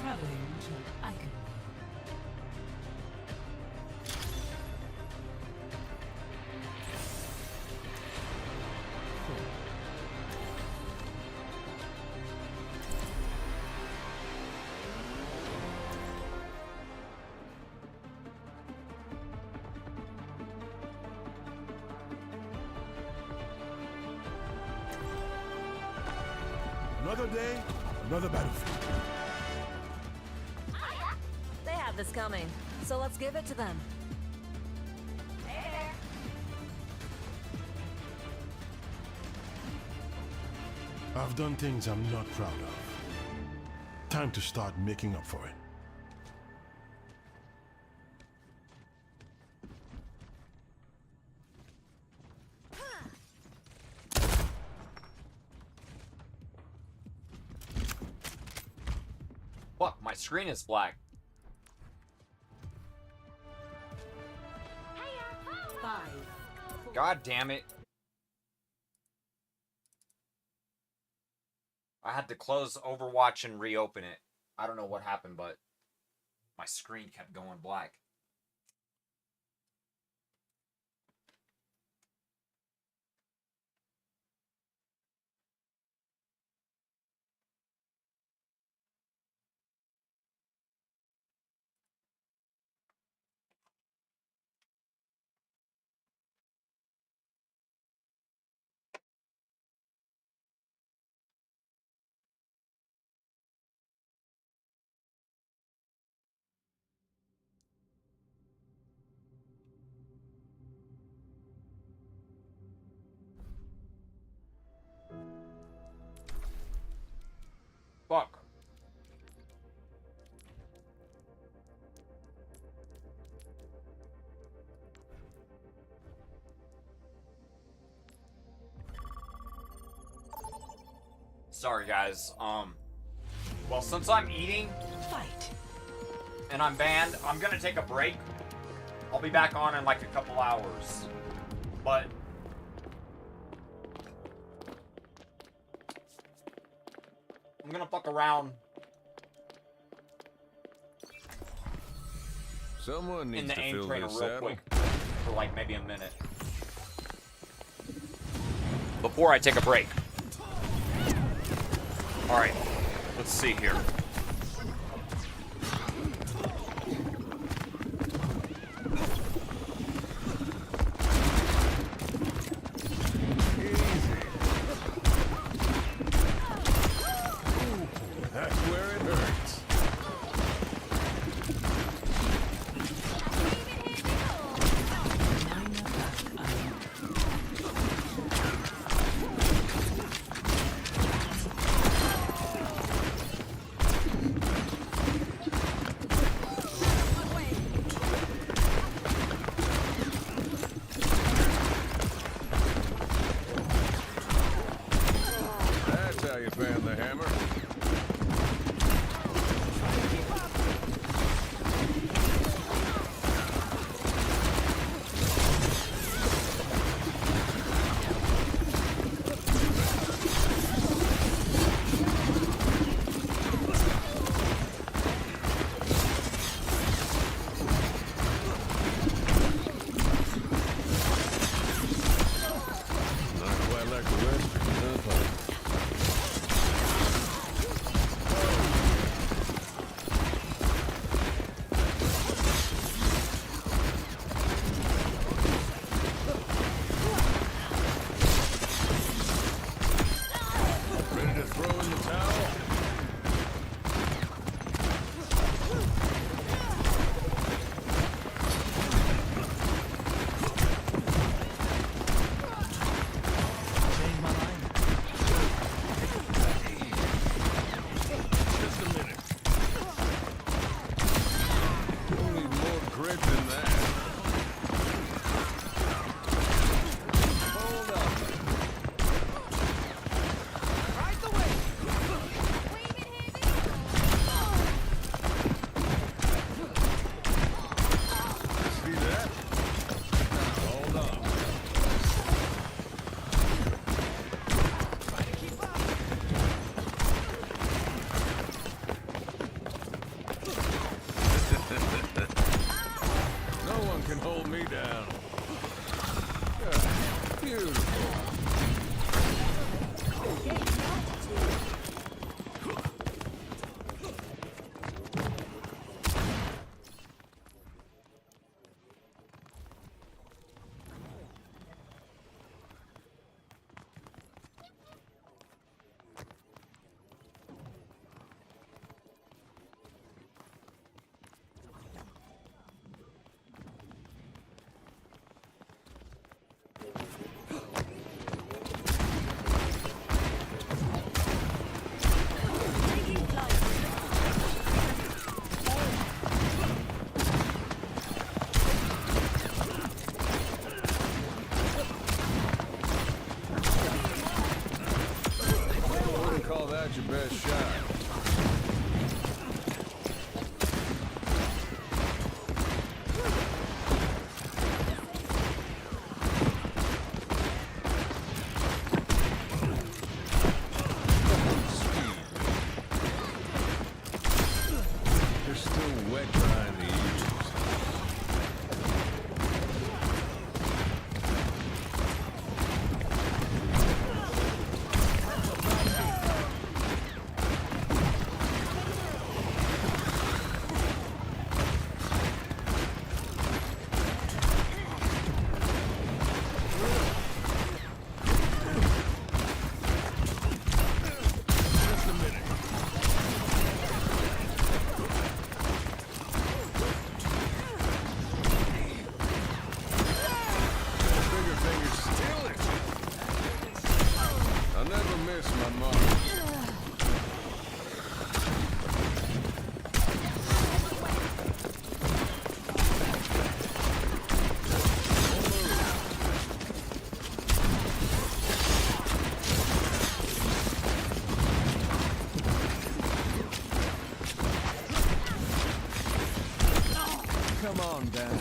Traveling to Icon. Another day, another battlefield. They have this coming, so let's give it to them. I've done things I'm not proud of. Time to start making up for it. Fuck, my screen is black. 5. God damn it. I had to close Overwatch and reopen it. I don't know what happened, but my screen kept going black. Fuck. Sorry guys, well, since I'm eating Fight. and I'm banned, I'm gonna take a break. I'll be back on in like a couple hours. But I'm gonna fuck around Someone needs in the to aim fill trainer this real saddle. quick for like maybe a minute before I take a break. All right, let's see here. That's where it hurts. hold me down. Yeah, beautiful. Call that your best shot. They're still wet behind the ears. I'll never miss my mark. Come on down.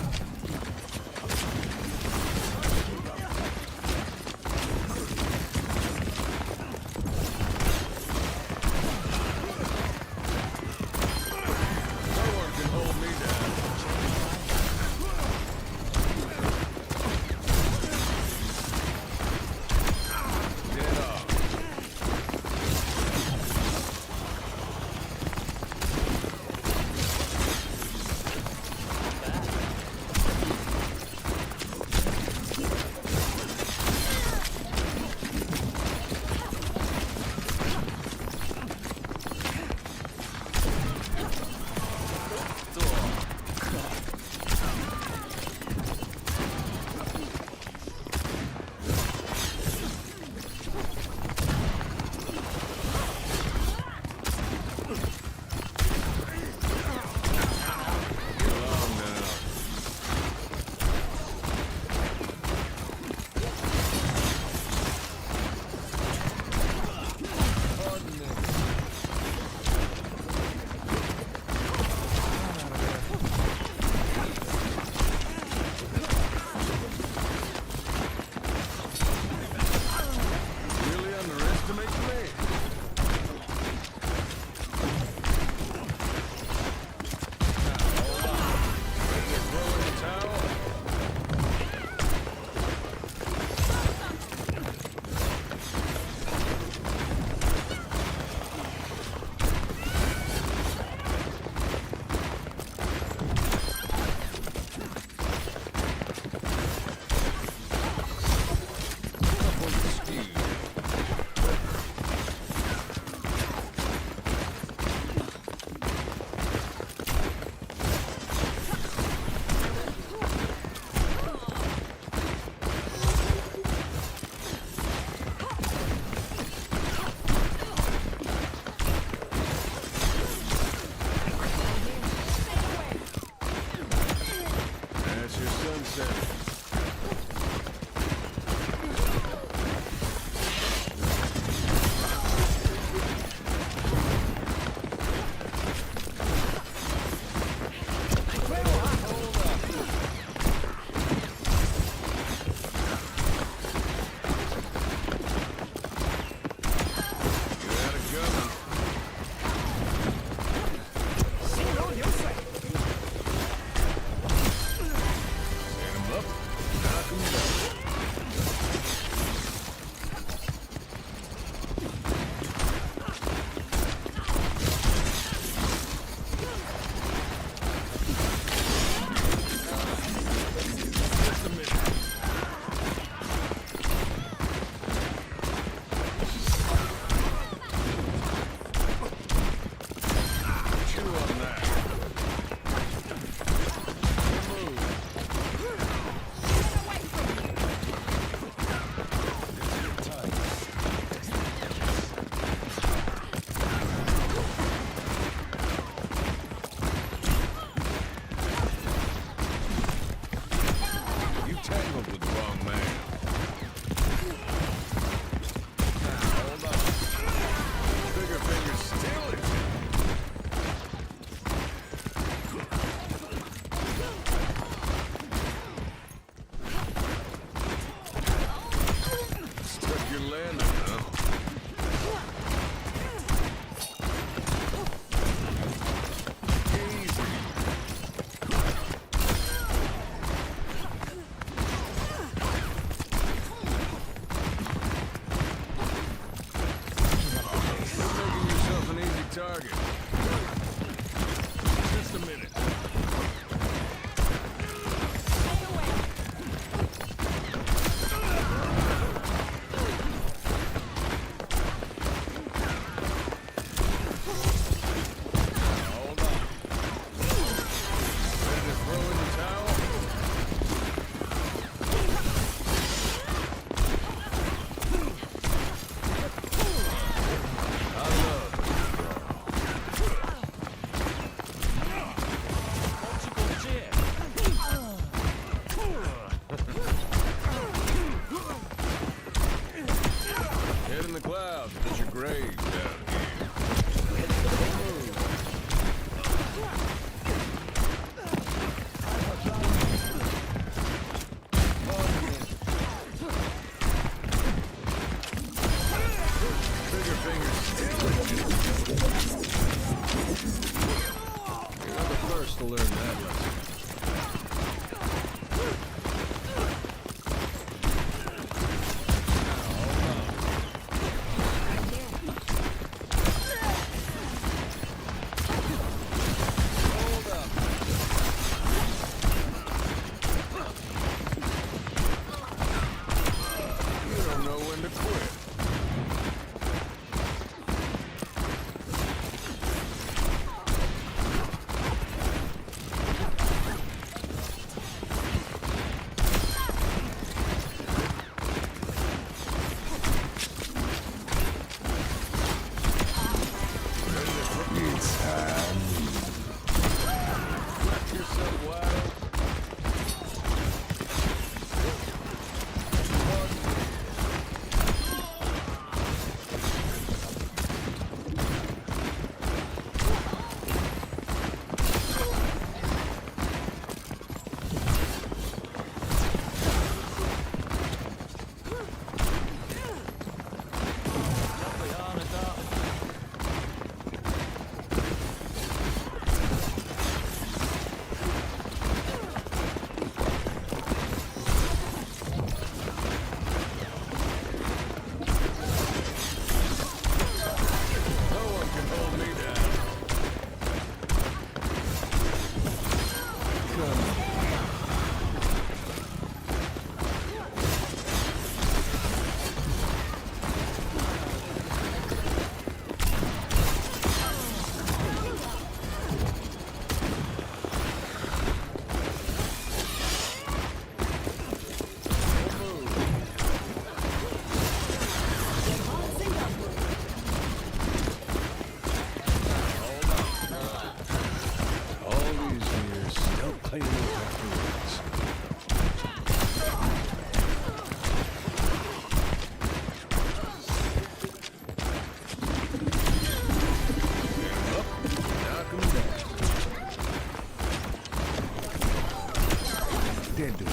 can't do it.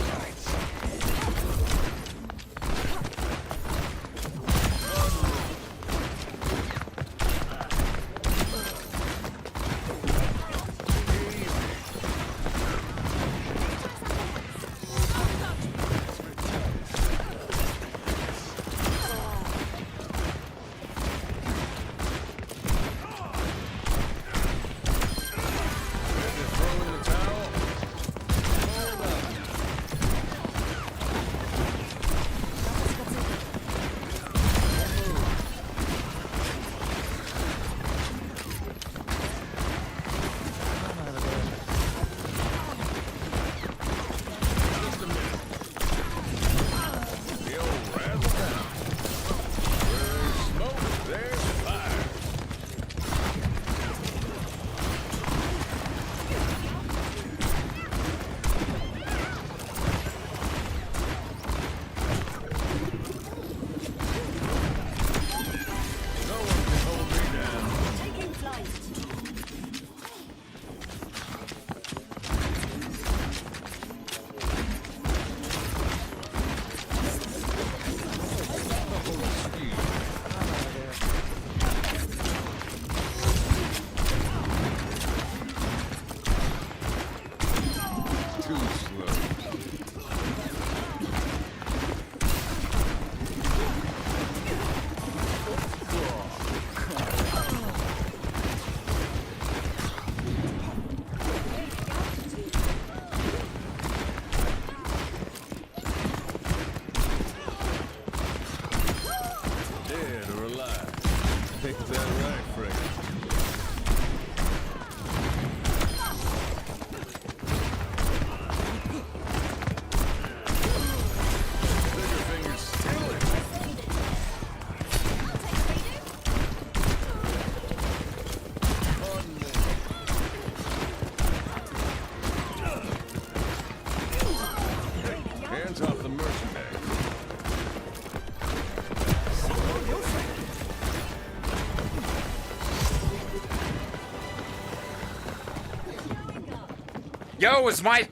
Yo, is my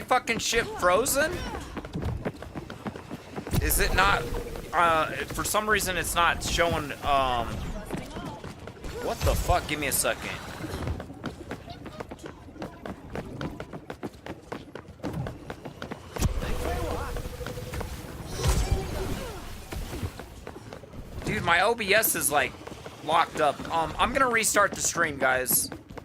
fucking ship frozen? Is it not? For some reason it's not showing. What the fuck? Give me a second. Dude, my OBS is like locked up. I'm gonna restart the stream, guys.